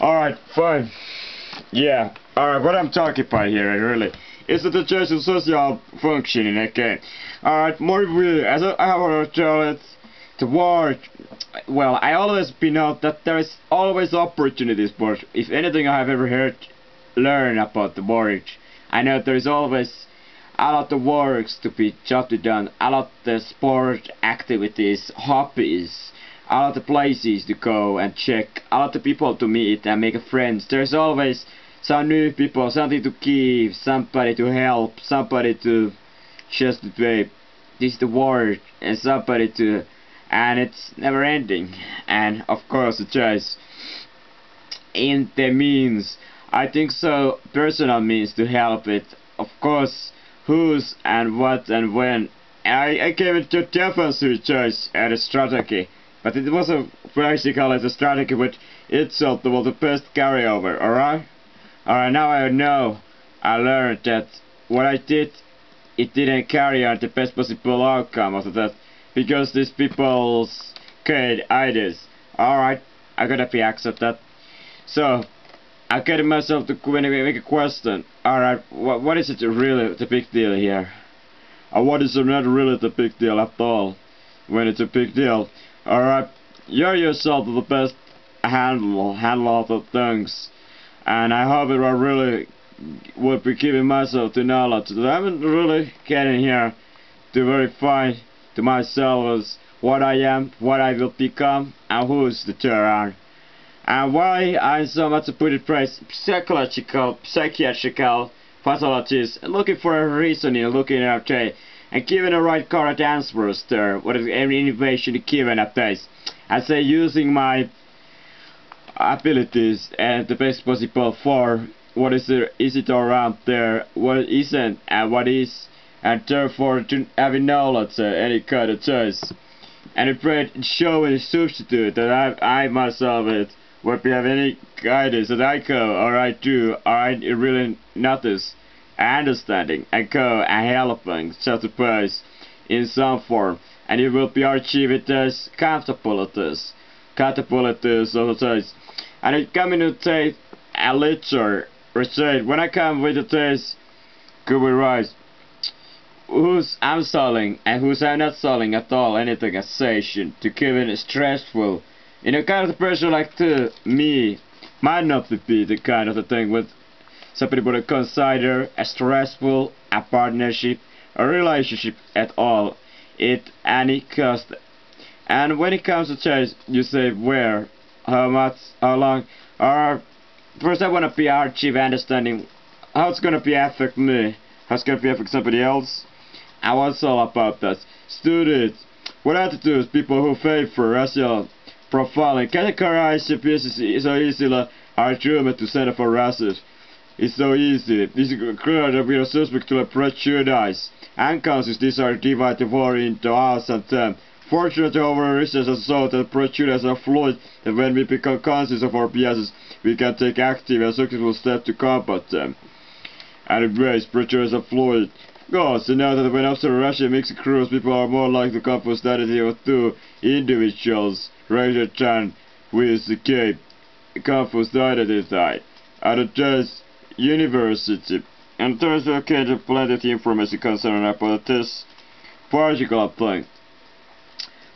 Alright, fine. Yeah. Alright, what I'm talking about here, really, is that the just social functioning again. Alright, more really, as I have told the work, well, I always been out that there is always opportunities, but if anything I have ever learn about the work, I know there is always a lot of works to be job to done, a lot of sport activities, hobbies, a lot of places to go and check, a lot of people to meet and make friends. There's always some new people, something to give, somebody to help, somebody to just to do this the work, and somebody to, and it's never ending. And of course the choice in the means, I think so, personal means to help it, of course, whose and what and when. I gave it to defensive choice and a strategy, but it wasn't basically the strategy which itself was the best carryover, alright? Alright, now I know, I learned that what I did, it didn't carry out the best possible outcome of that, because these people's good ideas. Alright, I gotta be accept that. So, I get myself to make a question. Alright, what is it really the big deal here? Or what is not really the big deal at all, when it's a big deal? Alright, you're yourself the best handle of the things. And I hope it I really would be giving myself the knowledge that I'm really getting here to verify to myself as what I am, what I will become, and who's the turn. And why I'm so much to put in place psychological, psychiatrical pathologies, looking for a reason in looking at it, and giving the right correct answers there, what is every innovation given at this. I say using my abilities and the best possible for what is there, is it around there, what isn't, and what is, and therefore to having knowledge any kind of choice. And a great show and substitute that I myself it would be have any guidance that I go or I do or I really notice understanding and go and helping such a person in some form, and it will be achieved as capabilities of the choice. And it coming to take a lecture or say when I come with the test could be right who's I'm selling and who's I'm not selling at all anything as session to give it stressful. You know, kind of the person like to me might not be the kind of the thing with somebody would consider a stressful a partnership a relationship at all at any cost. And when it comes to choice, you say where, how much, how long, or first I want to be achieve understanding how it's gonna be affect me, how it's gonna be affect somebody else. And what's all about that? Students, what I have to do is people who favor racial profiling categorize the pieces so easily are human to send for races. It's so easy. This is clear that we are suspect to prejudice. Unconscious these are divided war into us and them. Fortunately, our research has shown that prejudice are fluid, and when we become conscious of our biases, we can take active and successful steps to combat them. And embrace prejudice are fluid. Goes to know that when observing Russian mixed crews, people are more likely to compose the identity of two individuals rather than with the cape confused the identity. At a test university, and there's located plenty of information concerning about this particular thing.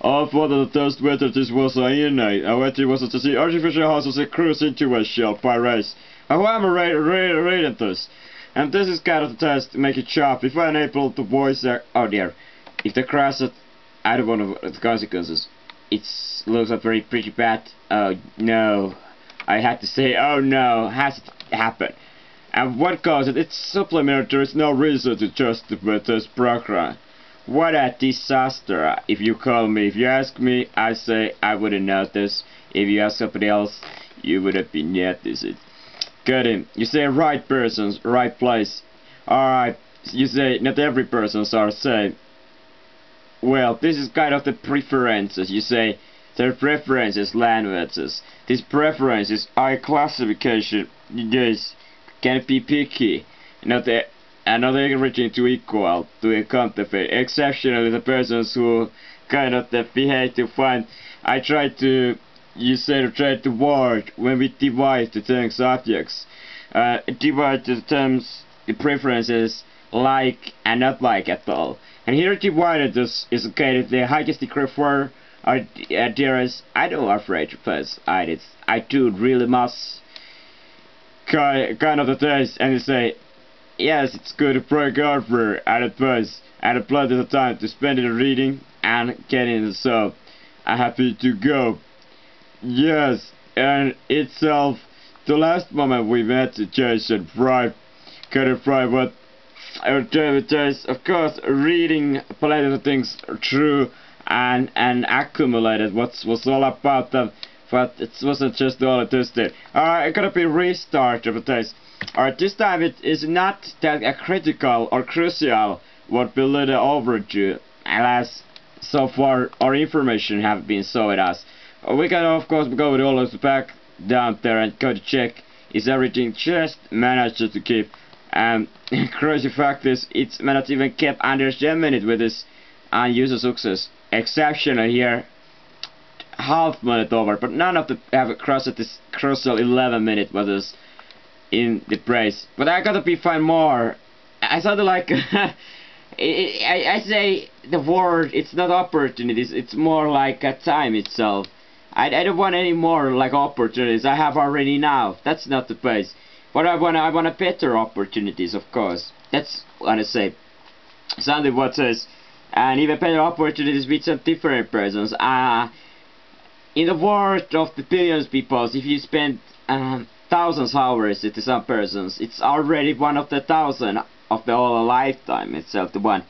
Of whether the test whether this was innate, or whether it was to see artificial houses a cruise situation by race. How am I rating this? And this is kind of the test to make it sharp. If I'm able to voice out there, if they crash it, I don't want the consequences. It looks like very pretty bad. Oh no, I had to say oh no, has it happened? And what caused it? It's supplementary. There is no reason to justify this program. What a disaster! If you call me, if you ask me, I say I wouldn't notice. If you ask somebody else, you would have been noticed. Got him. You say right persons, right place. Alright, you say not every persons are same. Well, this is kind of the preferences. You say their preferences, languages. These preferences are classification. Yes, can be picky. Not everything to equal to a counterfeit. Exceptionally, the persons who kind of behave to find. I try to you say to trade the word when we divide the things objects. Divide the terms, the preferences, like and not like at all. And here divided is okay. The highest degree for our dearest. I don't afraid to place edits. I do really must kind of the taste, and you say yes, it's good to break over at a place and apply the time to spend it reading and getting it, so I'm happy to go. Yes, and itself the last moment we met to Jason Fry kind of Fry what our taste, of course reading plenty of things through and accumulated what was all about them, but it wasn't just all it is there. Alright, it gotta be restart of the taste. Alright, this time it is not that critical or crucial what will lead over to, as so far our information have been so with us. We can of course go with all of the back down there and go to check is everything just managed to keep. Crazy fact is it's not even kept under 10 minutes with this user success. Exceptional here, half minute over, but none of them have crossed this crucial 11 minute was this in the praise. But I gotta be fine more. I thought like I say the word, it's not opportunities, it's more like a time itself. I don't want any more like opportunities. I have already now. That's not the place. What I want a better opportunities, of course. That's what I say. Something what says, and even better opportunities with some different persons. In the world of the billions of people, if you spend thousands of hours with some persons, it's already one of the 1,000 of the whole lifetime itself, the one.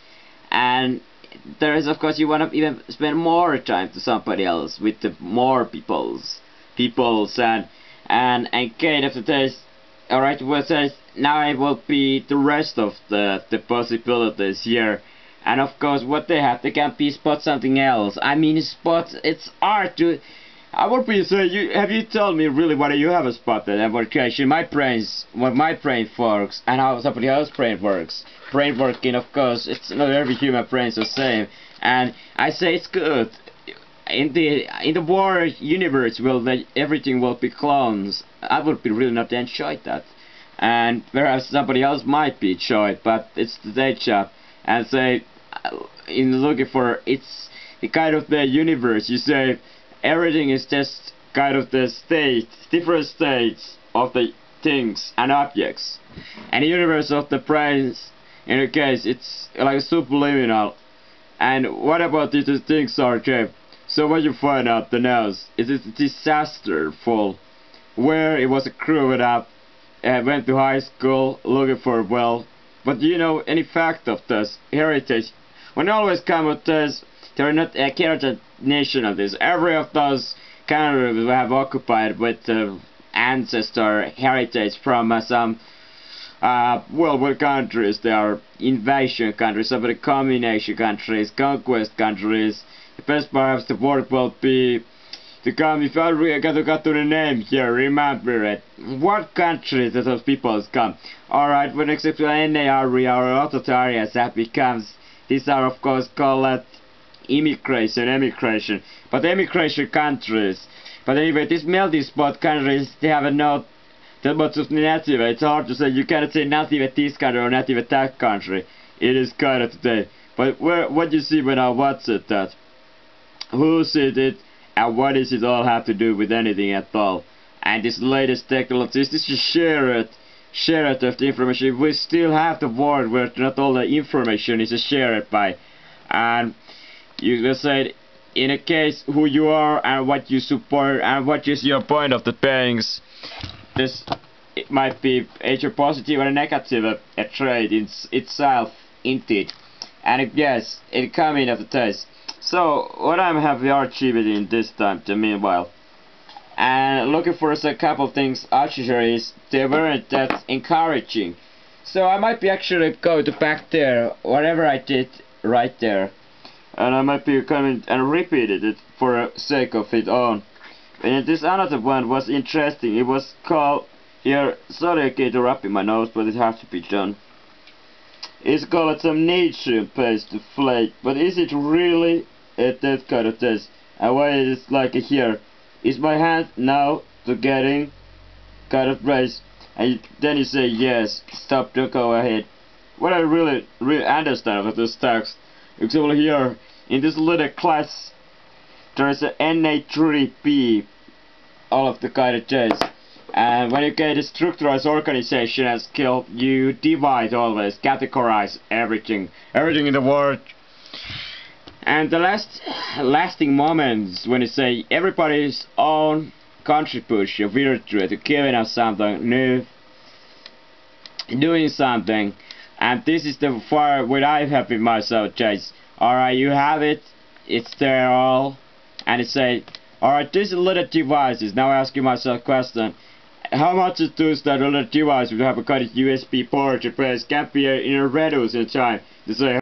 And there is, of course, you want to even spend more time to somebody else with the more peoples and kind of the taste. Alright, well says now it will be the rest of the possibilities here. And of course what they have, they can be spot something else. I mean spot, it's art to I would be say have you told me really what you have spotted and what creation my brains, what my brain works and how somebody else's brain works. Brain working, of course, it's not every human brain's the same. And I say it's good. In the war universe everything will be clones. I would be really not enjoy that. And whereas somebody else might be enjoyed, but it's the day job. And say in looking for it's the kind of the universe, you say everything is just kind of the state, different states of the things and objects. And the universe of the brains, in a case, it's like subliminal. And what about these things are kept? So when you find out the news, it is disasterful, where it was growing up, went to high school looking for wealth. But do you know any fact of this heritage? When always come with this, they're not a character nation of this. Every of those countries we have occupied with ancestor heritage from some what countries. They are invasion countries, some of the combination countries, conquest countries. The best part of the word will be to come. If I really got to the name here, remember it. What countries do those people come? Alright, when except for any area or authoritarians that becomes, these are of course called emigration. But emigration countries. But anyway, these melting spot countries, they have not that much of native. It's hard to say. You cannot say native at this country or native at that country. It is kind of today. But what you see when I watch it, that who said it and what does it all have to do with anything at all? And this latest technology is to share it of the information. We still have the world where not all the information is shared by. And you will say in a case who you are and what you support and what is your point of the things. This it might be either positive or negative a trait in itself indeed. And yes, it coming of the taste. So what I'm happy achieving in this time the meanwhile. And looking for a couple of things accessories, they weren't that encouraging. So I might be actually going to back there, whatever I did right there. And I might be coming and repeated it for the sake of it own. And this another one was interesting. It was called here, sorry I get up in my nose, but it has to be done. It's called some nature-based flake, but is it really that kind of test? And why is it like here? Is my hand now to getting kind of raised? And then you say yes, stop, don't go ahead. What I really understand of this text, example here, in this little class, there is a Na3P, all of the kind of J's. And when you get a structurized organization and skill, you divide always, categorize everything in the world. And the lasting moments when you say everybody's own contribution virtue to giving us something new, doing something. And this is the far what I have in myself, Chase. Alright, you have it, it's there all, and it say, alright, these little devices. Now I ask you myself a question. How much it does that little device would have a kind of USB port to press can be in a reduce in time to say